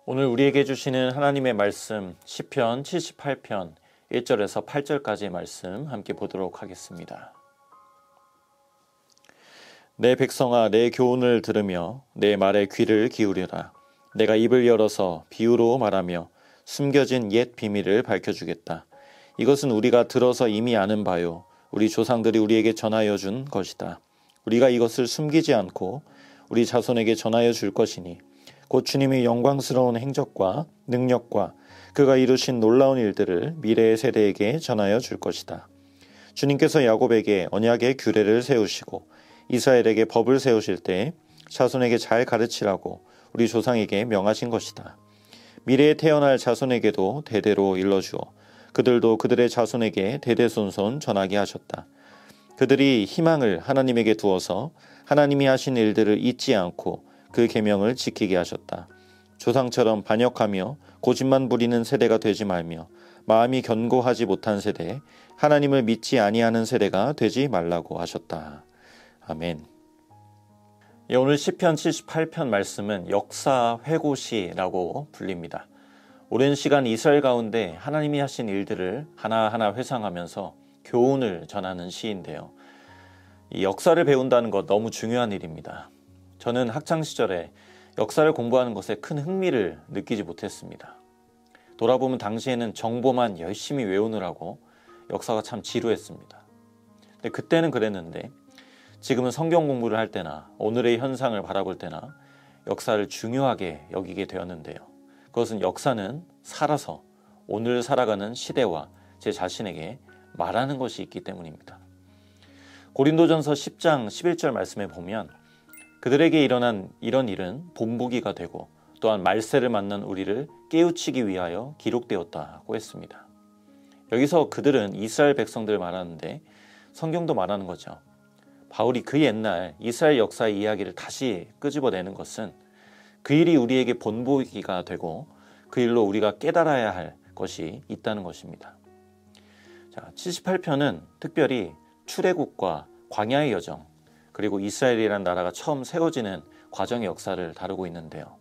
오늘 우리에게 주시는 하나님의 말씀 시편 78편 1절에서 8절까지의 말씀 함께 보도록 하겠습니다. 내 백성아, 내 교훈을 들으며 내 말에 귀를 기울여라. 내가 입을 열어서 비유로 말하며 숨겨진 옛 비밀을 밝혀주겠다. 이것은 우리가 들어서 이미 아는 바요, 우리 조상들이 우리에게 전하여 준 것이다. 우리가 이것을 숨기지 않고 우리 자손에게 전하여 줄 것이니 곧 주님의 영광스러운 행적과 능력과 그가 이루신 놀라운 일들을 미래의 세대에게 전하여 줄 것이다. 주님께서 야곱에게 언약의 규례를 세우시고 이스라엘에게 법을 세우실 때 자손에게 잘 가르치라고 우리 조상에게 명하신 것이다. 미래에 태어날 자손에게도 대대로 일러주어 그들도 그들의 자손에게 대대손손 전하게 하셨다. 그들이 희망을 하나님에게 두어서 하나님이 하신 일들을 잊지 않고 그 계명을 지키게 하셨다. 조상처럼 반역하며 고집만 부리는 세대가 되지 말며 마음이 견고하지 못한 세대, 하나님을 믿지 아니하는 세대가 되지 말라고 하셨다. 아멘. 오늘 시편 78편 말씀은 역사 회고시라고 불립니다. 오랜 시간 이스라엘 가운데 하나님이 하신 일들을 하나하나 회상하면서 교훈을 전하는 시인데요. 이 역사를 배운다는 것 너무 중요한 일입니다. 저는 학창시절에 역사를 공부하는 것에 큰 흥미를 느끼지 못했습니다. 돌아보면 당시에는 정보만 열심히 외우느라고 역사가 참 지루했습니다. 근데 그때는 그랬는데 지금은 성경 공부를 할 때나 오늘의 현상을 바라볼 때나 역사를 중요하게 여기게 되었는데요. 그것은 역사는 살아서 오늘 살아가는 시대와 제 자신에게 말하는 것이 있기 때문입니다. 고린도전서 10장 11절 말씀에 보면 그들에게 일어난 이런 일은 본보기가 되고 또한 말세를 만난 우리를 깨우치기 위하여 기록되었다고 했습니다. 여기서 그들은 이스라엘 백성들을 말하는데 성경도 말하는 거죠. 바울이 그 옛날 이스라엘 역사의 이야기를 다시 끄집어내는 것은 그 일이 우리에게 본보기가 되고 그 일로 우리가 깨달아야 할 것이 있다는 것입니다. 78편은 특별히 출애굽과 광야의 여정, 그리고 이스라엘이라는 나라가 처음 세워지는 과정의 역사를 다루고 있는데요.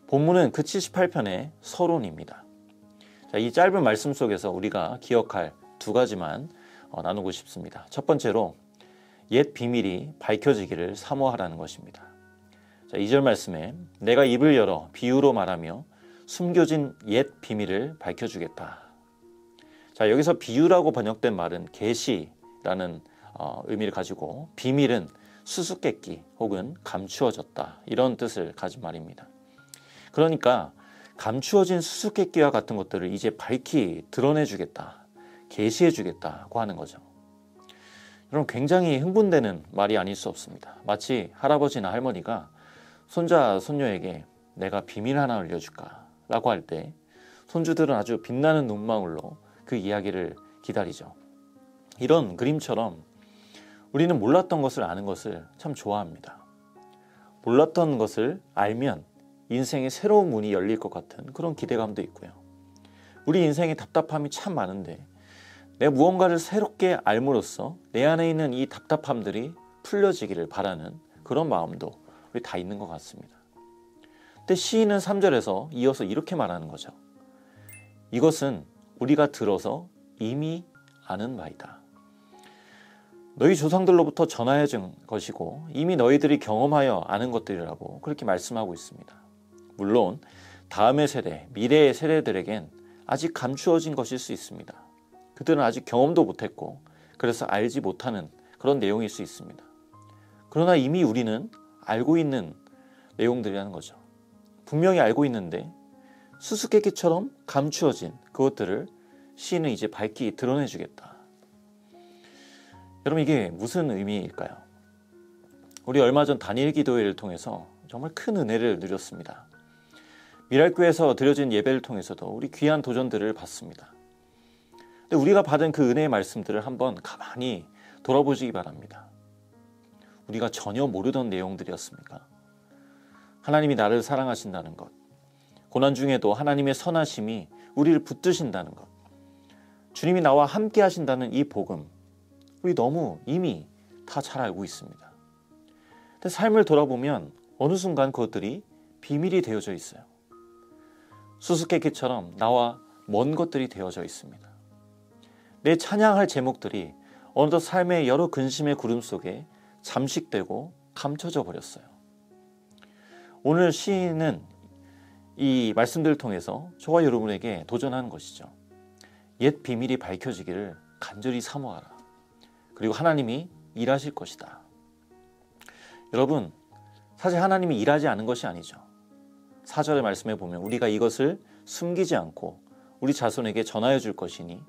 본문은 그 78편의 서론입니다. 이 짧은 말씀 속에서 우리가 기억할 두 가지만 나누고 싶습니다. 첫 번째로 옛 비밀이 밝혀지기를 사모하라는 것입니다. 2절 말씀에 내가 입을 열어 비유로 말하며 숨겨진 옛 비밀을 밝혀주겠다. 여기서 비유라고 번역된 말은 계시라는 의미를 가지고 비밀은 수수께끼 혹은 감추어졌다, 이런 뜻을 가진 말입니다. 그러니까 감추어진 수수께끼와 같은 것들을 이제 밝히 드러내주겠다, 계시해주겠다고 하는 거죠. 여러분, 굉장히 흥분되는 말이 아닐 수 없습니다. 마치 할아버지나 할머니가 손자, 손녀에게 내가 비밀 하나 알려줄까 라고 할 때 손주들은 아주 빛나는 눈망울로 그 이야기를 기다리죠. 이런 그림처럼 우리는 몰랐던 것을 아는 것을 참 좋아합니다. 몰랐던 것을 알면 인생의 새로운 문이 열릴 것 같은 그런 기대감도 있고요. 우리 인생에 답답함이 참 많은데 내가 무언가를 새롭게 알므로써 내 안에 있는 이 답답함들이 풀려지기를 바라는 그런 마음도 우리 다 있는 것 같습니다. 근데 시인은 3절에서 이어서 이렇게 말하는 거죠. 이것은 우리가 들어서 이미 아는 바이다. 너희 조상들로부터 전하여진 것이고 이미 너희들이 경험하여 아는 것들이라고 그렇게 말씀하고 있습니다. 물론 다음의 세대, 미래의 세대들에겐 아직 감추어진 것일 수 있습니다. 그들은 아직 경험도 못했고 그래서 알지 못하는 그런 내용일 수 있습니다. 그러나 이미 우리는 알고 있는 내용들이라는 거죠. 분명히 알고 있는데 수수께끼처럼 감추어진 그것들을 시인은 이제 밝히 드러내주겠다. 여러분, 이게 무슨 의미일까요? 우리 얼마 전 단일 기도회를 통해서 정말 큰 은혜를 누렸습니다. 미랄교회에서 드려진 예배를 통해서도 우리 귀한 도전들을 받습니다. 근데 우리가 받은 그 은혜의 말씀들을 한번 가만히 돌아보시기 바랍니다. 우리가 전혀 모르던 내용들이었습니까? 하나님이 나를 사랑하신다는 것, 고난 중에도 하나님의 선하심이 우리를 붙드신다는 것, 주님이 나와 함께 하신다는 이 복음, 우리 너무 이미 다 잘 알고 있습니다. 근데 삶을 돌아보면 어느 순간 그것들이 비밀이 되어져 있어요. 수수께끼처럼 나와 먼 것들이 되어져 있습니다. 내 찬양할 제목들이 어느덧 삶의 여러 근심의 구름 속에 잠식되고 감춰져 버렸어요. 오늘 시인은 이 말씀들을 통해서 저와 여러분에게 도전하는 것이죠. 옛 비밀이 밝혀지기를 간절히 사모하라. 그리고 하나님이 일하실 것이다. 여러분, 사실 하나님이 일하지 않은 것이 아니죠. 4절의 말씀에 보면 우리가 이것을 숨기지 않고 우리 자손에게 전하여 줄 것이니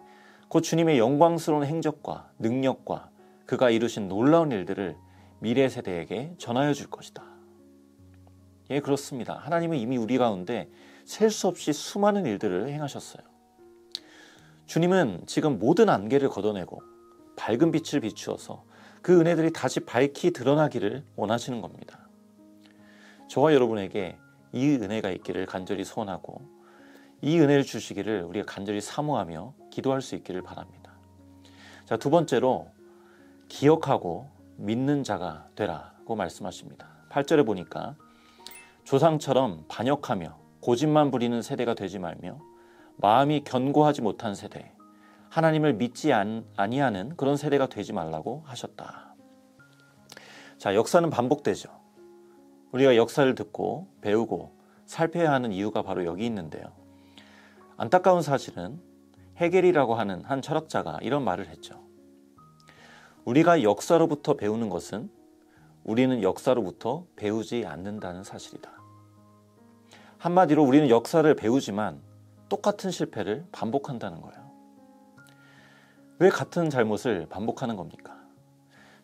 곧 주님의 영광스러운 행적과 능력과 그가 이루신 놀라운 일들을 미래 세대에게 전하여 줄 것이다. 예, 그렇습니다. 하나님은 이미 우리 가운데 셀 수 없이 수많은 일들을 행하셨어요. 주님은 지금 모든 안개를 걷어내고 밝은 빛을 비추어서 그 은혜들이 다시 밝히 드러나기를 원하시는 겁니다. 저와 여러분에게 이 은혜가 있기를 간절히 소원하고 이 은혜를 주시기를 우리가 간절히 사모하며 기도할 수 있기를 바랍니다. 자, 두 번째로 기억하고 믿는 자가 되라고 말씀하십니다. 8절에 보니까 조상처럼 반역하며 고집만 부리는 세대가 되지 말며 마음이 견고하지 못한 세대, 하나님을 믿지 아니하는 그런 세대가 되지 말라고 하셨다. 자, 역사는 반복되죠. 우리가 역사를 듣고 배우고 살펴야 하는 이유가 바로 여기 있는데요. 안타까운 사실은 헤겔이라고 하는 한 철학자가 이런 말을 했죠. 우리가 역사로부터 배우는 것은 우리는 역사로부터 배우지 않는다는 사실이다. 한마디로 우리는 역사를 배우지만 똑같은 실패를 반복한다는 거예요. 왜 같은 잘못을 반복하는 겁니까?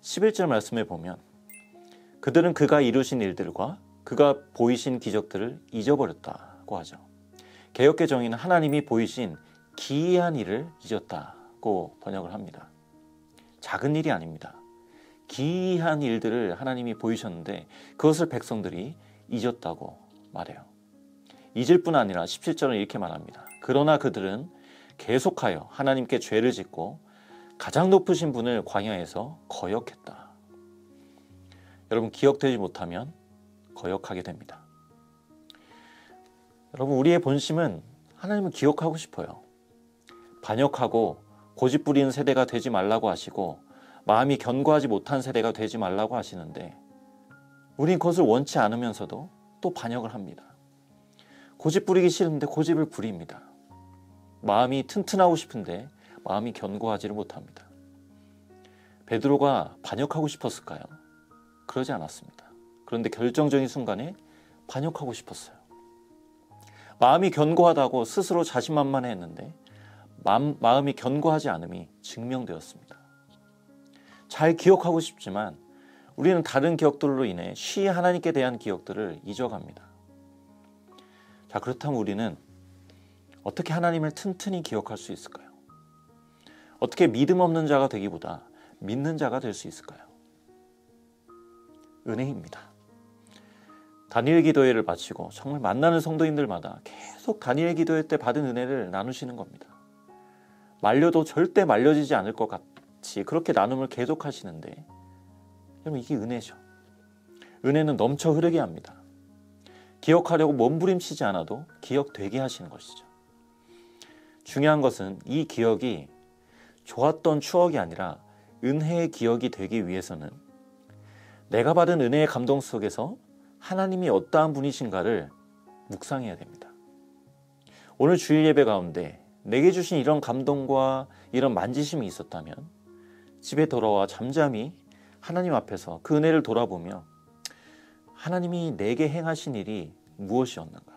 11절 말씀에 보면 그들은 그가 이루신 일들과 그가 보이신 기적들을 잊어버렸다고 하죠. 개역의 정의는 하나님이 보이신 기이한 일을 잊었다고 번역을 합니다. 작은 일이 아닙니다. 기이한 일들을 하나님이 보이셨는데 그것을 백성들이 잊었다고 말해요. 잊을 뿐 아니라 17절은 이렇게 말합니다. 그러나 그들은 계속하여 하나님께 죄를 짓고 가장 높으신 분을 광야에서 거역했다. 여러분, 기억되지 못하면 거역하게 됩니다. 여러분, 우리의 본심은 하나님을 기억하고 싶어요. 반역하고 고집부리는 세대가 되지 말라고 하시고 마음이 견고하지 못한 세대가 되지 말라고 하시는데 우린 그것을 원치 않으면서도 또 반역을 합니다. 고집부리기 싫은데 고집을 부립니다. 마음이 튼튼하고 싶은데 마음이 견고하지를 못합니다. 베드로가 반역하고 싶었을까요? 그러지 않았습니다. 그런데 결정적인 순간에 반역하고 싶었어요. 마음이 견고하다고 스스로 자신만만했는데 마음이 견고하지 않음이 증명되었습니다. 잘 기억하고 싶지만 우리는 다른 기억들로 인해 쉬이 하나님께 대한 기억들을 잊어갑니다. 자, 그렇다면 우리는 어떻게 하나님을 튼튼히 기억할 수 있을까요? 어떻게 믿음 없는 자가 되기보다 믿는 자가 될 수 있을까요? 은혜입니다. 다니엘 기도회를 마치고 정말 만나는 성도님들마다 계속 다니엘 기도회 때 받은 은혜를 나누시는 겁니다. 말려도 절대 말려지지 않을 것 같이 그렇게 나눔을 계속 하시는데 여러분, 이게 은혜죠. 은혜는 넘쳐 흐르게 합니다. 기억하려고 몸부림치지 않아도 기억되게 하시는 것이죠. 중요한 것은 이 기억이 좋았던 추억이 아니라 은혜의 기억이 되기 위해서는 내가 받은 은혜의 감동 속에서 하나님이 어떠한 분이신가를 묵상해야 됩니다. 오늘 주일 예배 가운데 내게 주신 이런 감동과 이런 만지심이 있었다면 집에 돌아와 잠잠히 하나님 앞에서 그 은혜를 돌아보며 하나님이 내게 행하신 일이 무엇이었는가?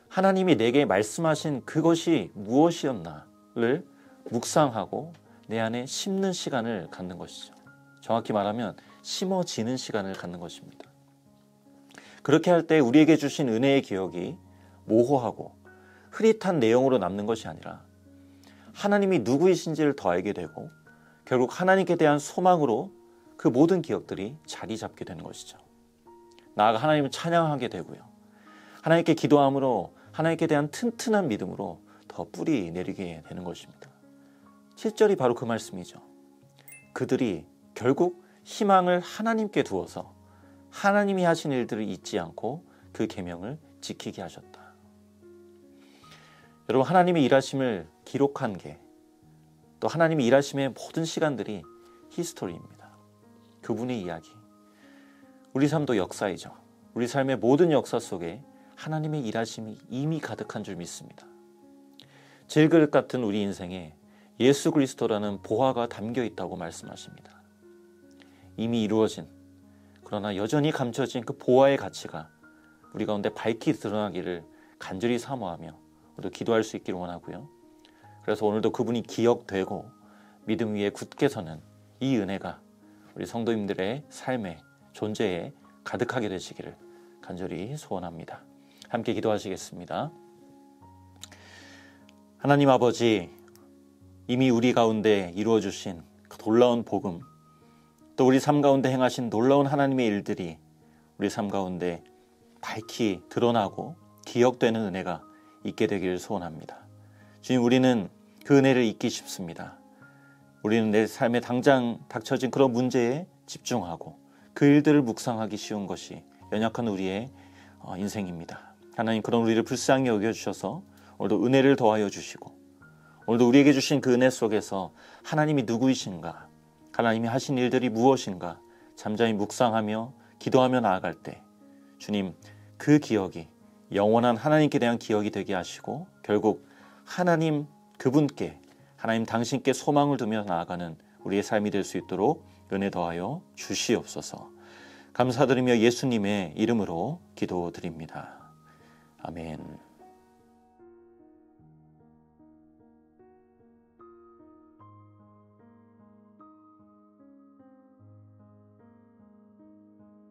하나님이 내게 말씀하신 그것이 무엇이었나를 묵상하고 내 안에 심는 시간을 갖는 것이죠. 정확히 말하면 심어지는 시간을 갖는 것입니다. 그렇게 할 때 우리에게 주신 은혜의 기억이 모호하고 흐릿한 내용으로 남는 것이 아니라 하나님이 누구이신지를 더 알게 되고 결국 하나님께 대한 소망으로 그 모든 기억들이 자리 잡게 되는 것이죠. 나아가 하나님을 찬양하게 되고요. 하나님께 기도함으로 하나님께 대한 튼튼한 믿음으로 더 뿌리 내리게 되는 것입니다. 7절이 바로 그 말씀이죠. 그들이 결국 희망을 하나님께 두어서 하나님이 하신 일들을 잊지 않고 그 계명을 지키게 하셨다. 여러분, 하나님의 일하심을 기록한 게, 또 하나님의 일하심의 모든 시간들이 히스토리입니다. 그분의 이야기. 우리 삶도 역사이죠. 우리 삶의 모든 역사 속에 하나님의 일하심이 이미 가득한 줄 믿습니다. 질그릇 같은 우리 인생에 예수 그리스도라는 보화가 담겨 있다고 말씀하십니다. 이미 이루어진, 그러나 여전히 감춰진 그 보화의 가치가 우리 가운데 밝히 드러나기를 간절히 사모하며 우리도 기도할 수 있기를 원하고요. 그래서 오늘도 그분이 기억되고 믿음 위에 굳게 서는 이 은혜가 우리 성도님들의 삶에, 존재에 가득하게 되시기를 간절히 소원합니다. 함께 기도하시겠습니다. 하나님 아버지, 이미 우리 가운데 이루어주신 그 놀라운 복음, 또 우리 삶 가운데 행하신 놀라운 하나님의 일들이 우리 삶 가운데 밝히 드러나고 기억되는 은혜가 있게 되기를 소원합니다. 주님, 우리는 그 은혜를 잊기 쉽습니다. 우리는 내 삶에 당장 닥쳐진 그런 문제에 집중하고 그 일들을 묵상하기 쉬운 것이 연약한 우리의 인생입니다. 하나님, 그런 우리를 불쌍히 여겨주셔서 오늘도 은혜를 더하여 주시고, 오늘도 우리에게 주신 그 은혜 속에서 하나님이 누구이신가, 하나님이 하신 일들이 무엇인가 잠잠히 묵상하며 기도하며 나아갈 때 주님, 그 기억이 영원한 하나님께 대한 기억이 되게 하시고, 결국 하나님 그분께, 하나님 당신께 소망을 두며 나아가는 우리의 삶이 될 수 있도록 은혜 더하여 주시옵소서. 감사드리며 예수님의 이름으로 기도드립니다. 아멘.